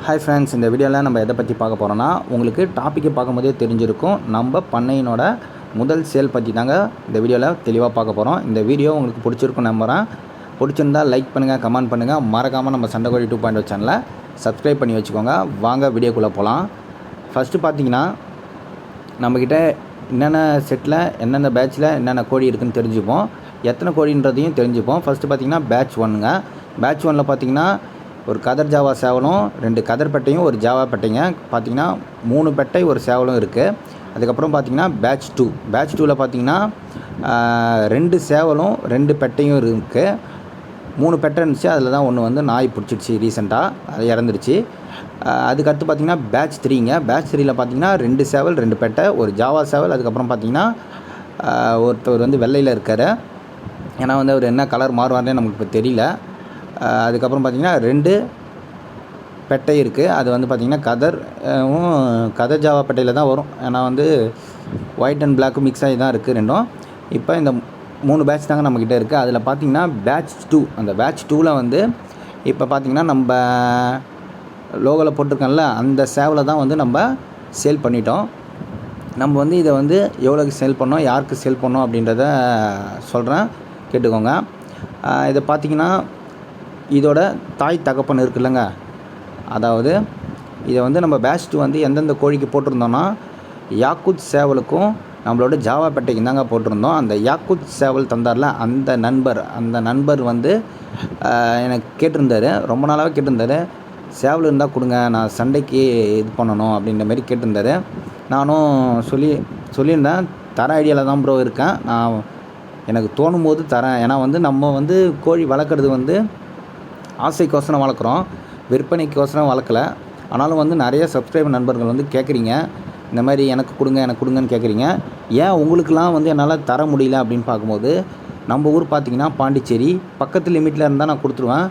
Hi friends, இந்த வீடியோவில் நம்ம எதை பற்றி பார்க்க போகிறோன்னா, உங்களுக்கு டாப்பிக்கை பார்க்கும்போதே தெரிஞ்சிருக்கும். நம்ம பண்ணையினோட முதல் சேல் பற்றி தாங்க இந்த வீடியோவில் தெளிவாக பார்க்க போகிறோம். இந்த வீடியோ உங்களுக்கு பிடிச்சிருக்கும் நம்புகிறேன். பிடிச்சிருந்தால் லைக் பண்ணுங்கள், கமெண்ட் பண்ணுங்கள். மறக்காமல் நம்ம சண்டைக்கோழி 2.0 சேனலை சப்ஸ்கிரைப் பண்ணி வச்சுக்கோங்க. வாங்க வீடியோக்குள்ளே போகலாம். ஃபஸ்ட்டு பார்த்தீங்கன்னா, நம்மக்கிட்ட என்னென்ன செட்டில் என்னென்ன பேட்சில் என்னென்ன கோழி இருக்குதுன்னு தெரிஞ்சுப்போம். எத்தனை கோழின்றதையும் தெரிஞ்சுப்போம். ஃபஸ்ட்டு பார்த்தீங்கன்னா பேட்ச் 1ங்க. பேட்ச் 1ல் பார்த்தீங்கன்னா ஒரு கதர் ஜாவா சேவலும் 2 கதர் பெட்டையும் ஒரு ஜாவா பெட்டைங்க. பார்த்தீங்கன்னா 3 பெட்டை ஒரு சேவலும் இருக்குது. அதுக்கப்புறம் பார்த்தீங்கன்னா பேட்ச் 2. பேட்ச் 2ல் பார்த்தீங்கன்னா 2 சேவலும் 2 பெட்டையும் இருக்குது. 3 பெட்டை இருந்துச்சு. அதில் தான் ஒன்று வந்து நாய் பிடிச்சிடுச்சு ரீசெண்டாக, அது இறந்துருச்சு. அதுக்கடுத்து பார்த்தீங்கன்னா பேட்ச் 3ங்க. பேட்ச் 3ல் பார்த்தீங்கன்னா 2 சேவல் 2 பெட்டை ஒரு ஜாவா சேவல். அதுக்கப்புறம் பார்த்தீங்கன்னா ஒருத்தர் வந்து வெள்ளையில் இருக்கார். ஏன்னா வந்து அவர் என்ன கலர் மாறுவார்னே நமக்கு இப்போ தெரியல. அதுக்கப்புறம் பார்த்திங்கன்னா 2 பெட்டை இருக்குது. அது வந்து பார்த்திங்கன்னா கதர் ஜாவா பெட்டையில் தான் வரும். ஏன்னா வந்து ஒயிட் அண்ட் பிளாக்கும் மிக்ஸ் ஆகி தான் இருக்குது ரெண்டும். இப்போ இந்த 3 பேட்ச் தாங்க நம்மக்கிட்ட இருக்குது. அதில் பார்த்திங்கன்னா பேட்ச் 2, அந்த பேட்ச் 2ல் வந்து இப்போ பார்த்திங்கன்னா நம்ம லோகோவில் போட்டிருக்கோம்ல, அந்த சேவலை தான் வந்து நம்ம சேல் பண்ணிட்டோம். நம்ம வந்து இதை வந்து எவ்வளோக்கு சேல் பண்ணோம், யாருக்கு சேல் பண்ணோம் அப்படின்றத சொல்கிறேன், கேட்டுக்கோங்க. இதை பார்த்திங்கன்னா இதோட தாய் தகப்பன் இருக்குல்லங்க, அதாவது இதை வந்து நம்ம பேட்ச் 2 வந்து எந்தெந்த கோழிக்கு போட்டிருந்தோன்னா, யாக்குத் சேவலுக்கும் நம்மளோட ஜாவா பெட்டைக்கு தாங்க போட்டிருந்தோம். அந்த யாக்குத் சேவல் தந்தார்ல, அந்த நண்பர் வந்து எனக்கு கேட்டிருந்தார், ரொம்ப நாளாகவே கேட்டிருந்தார். சேவல் இருந்தால் கொடுங்க, நான் சண்டைக்கு இது பண்ணணும் அப்படின்ற மாதிரி கேட்டிருந்தார். நானும் சொல்லியிருந்தேன். தர ஐடியாவில் தான் ப்ரோ இருக்கேன், நான் எனக்கு தோணும் போது தரேன். ஏன்னா வந்து நம்ம வந்து கோழி வளர்க்குறது வந்து ஆசைக்கோசரம் வளர்க்குறோம், விற்பனைக்கோசரம் வளர்க்கலை. ஆனாலும் வந்து நிறைய சப்ஸ்கிரைபர் நண்பர்கள் வந்து கேட்குறீங்க, இந்த மாதிரி எனக்கு கொடுங்கன்னு கேட்குறீங்க. ஏன் உங்களுக்கெலாம் வந்து என்னால் தர முடியல அப்படின்னு பார்க்கும்போது, நம்ம ஊர் பார்த்திங்கன்னா பாண்டிச்சேரி, பக்கத்து லிமிட்டில் இருந்தால் நான் கொடுத்துருவேன்.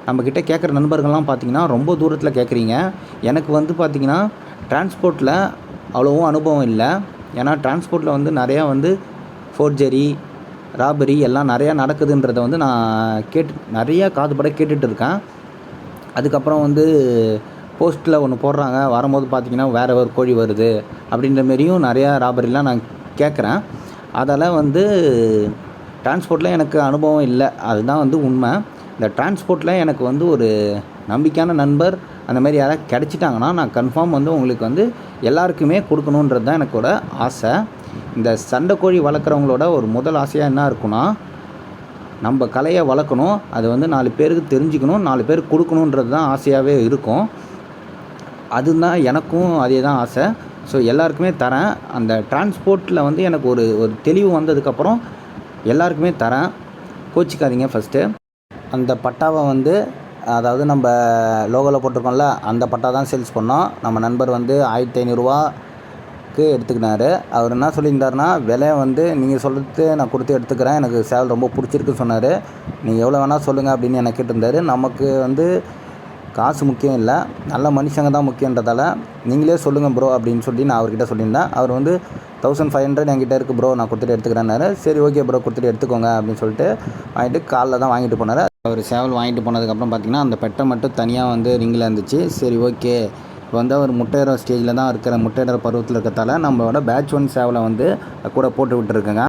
நம்மக்கிட்ட கேட்குற நண்பர்கள்லாம் பார்த்திங்கன்னா ரொம்ப தூரத்தில் கேட்குறீங்க. எனக்கு வந்து பார்த்திங்கன்னா டிரான்ஸ்போர்ட்டில் அவ்வளோவும் அனுபவம் இல்லை. ஏன்னா டிரான்ஸ்போர்ட்டில் வந்து நிறையா வந்து ஃபோர்ஜரி, ராபரி எல்லாம் நிறையா நடக்குதுன்றதை வந்து நான் நிறையா காதுபட கேட்டுட்டு இருக்கேன். அதுக்கப்புறம் வந்து போஸ்ட்டில் ஒன்று போடுறாங்க, வரும்போது பார்த்திங்கன்னா வேறு ஒரு கோழி வருது அப்படின்ற மாரியும் நிறையா ராபரிலாம் நான் கேட்குறேன். அதால் வந்து டிரான்ஸ்போர்ட்டில் எனக்கு அனுபவம் இல்லை, அதுதான் வந்து உண்மை. இந்த டிரான்ஸ்போர்ட்டில் எனக்கு வந்து ஒரு நம்பிக்கையான நண்பர் அந்த மாதிரி யாராவது கிடச்சிட்டாங்கன்னா, நான் கன்ஃபார்ம் வந்து உங்களுக்கு வந்து எல்லாருக்குமே கொடுக்கணுன்றது தான் எனக்கோட ஆசை. இந்த சண்டைக்கோழி வளர்க்குறவங்களோட ஒரு முதல் ஆசையாக என்ன இருக்குன்னா, நம்ம கலையை வளர்க்கணும், அது வந்து 4 பேருக்கு தெரிஞ்சுக்கணும், 4 பேருக்கு கொடுக்கணுன்றது தான் ஆசையாகவே இருக்கும். அதுதான் எனக்கும் அதே தான் ஆசை. ஸோ எல்லாருக்குமே தரேன். அந்த டிரான்ஸ்போர்ட்டில் வந்து எனக்கு ஒரு தெளிவு வந்ததுக்கப்புறம் எல்லாருக்குமே தரேன், கோச்சிக்காதீங்க. ஃபஸ்ட்டு அந்த பட்டாவை வந்து, அதாவது நம்ம லோகோவில் போட்டிருக்கோம்ல, அந்த பட்டா தான் சேல்ஸ் பண்ணோம். நம்ம நண்பர் வந்து 1500 எடுத்துக்கினார். அவர் என்ன சொல்லியிருந்தாருன்னா, விலை வந்து நீங்கள் சொல்கிறது நான் கொடுத்து எடுத்துக்கிறேன், எனக்கு சேவல் ரொம்ப பிடிச்சிருக்குன்னு சொன்னார். நீங்கள் எவ்வளோ வேணால் சொல்லுங்கள் அப்படின்னு எனக்கு கேட்டிருந்தார். நமக்கு வந்து காசு முக்கியம் இல்லை, நல்ல மனுஷங்க தான் முக்கியன்றதால நீங்களே சொல்லுங்கள் ப்ரோ அப்படின்னு சொல்லி நான் அவர்கிட்ட சொல்லியிருந்தேன். அவர் வந்து 1500 என்கிட்ட இருக்குது ப்ரோ, நான் கொடுத்துட்டு எடுத்துக்கிறேன்னாரு. சரி ஓகே ப்ரோ, கொடுத்துட்டு எடுத்துக்கோங்க அப்படின்னு சொல்லிட்டு வாங்கிட்டு காலைல தான் வாங்கிட்டு போனார். அவர் சேவல் வாங்கிட்டு போனதுக்கப்புறம் பார்த்திங்கன்னா அந்த பெட்டை மட்டும் தனியாக வந்து ரிங்கில் இருந்துச்சு. சரி ஓகே, இப்போ வந்து அவர் முட்டையிற ஸ்டேஜில் தான் இருக்கிற, முட்டையிற பருவத்தில் இருக்கிறதால நம்மளோட பேட்ச் 1 சேவலை வந்து கூட போட்டு விட்டுருக்குங்க.